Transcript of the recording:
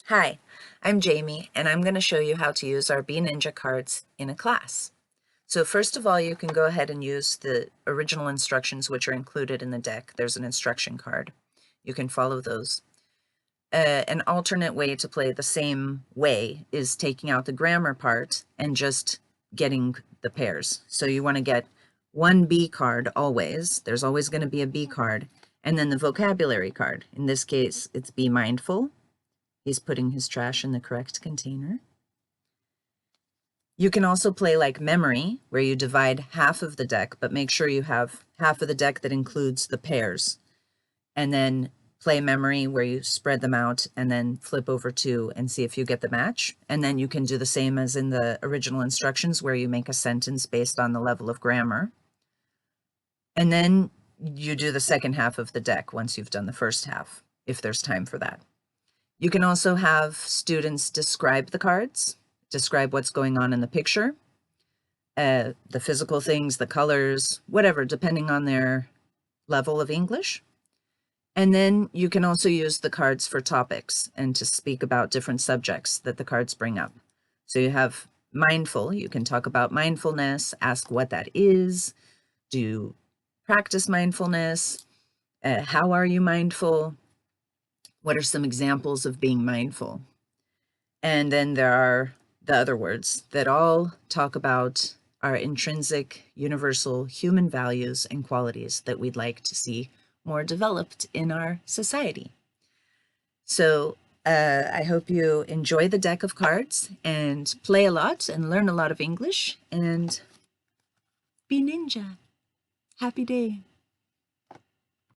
Hi, I'm Jamie, and I'm going to show you how to use our Be Ninja cards in a class. So first of all, you can go ahead and use the original instructions which are included in the deck. There's an instruction card. You can follow those. An alternate way to play the same way is taking out the grammar part and just getting the pairs. So you want to get one B card always. There's always going to be a B card. And then the vocabulary card. In this case, it's be mindful. He's putting his trash in the correct container. You can also play like memory, where you divide half of the deck, but make sure you have half of the deck that includes the pairs. And then play memory, where you spread them out and then flip over two and see if you get the match. And then you can do the same as in the original instructions, where you make a sentence based on the level of grammar. And then you do the second half of the deck once you've done the first half, if there's time for that. You can also have students describe the cards, describe what's going on in the picture, the physical things, the colors, whatever, depending on their level of English. And then you can also use the cards for topics and to speak about different subjects that the cards bring up. So you have mindful, you can talk about mindfulness, ask what that is, do you practice mindfulness, how are you mindful? What are some examples of being mindful? And then there are the other words that all talk about our intrinsic, universal human values and qualities that we'd like to see more developed in our society. So I hope you enjoy the deck of cards and play a lot and learn a lot of English and be ninja. Happy day.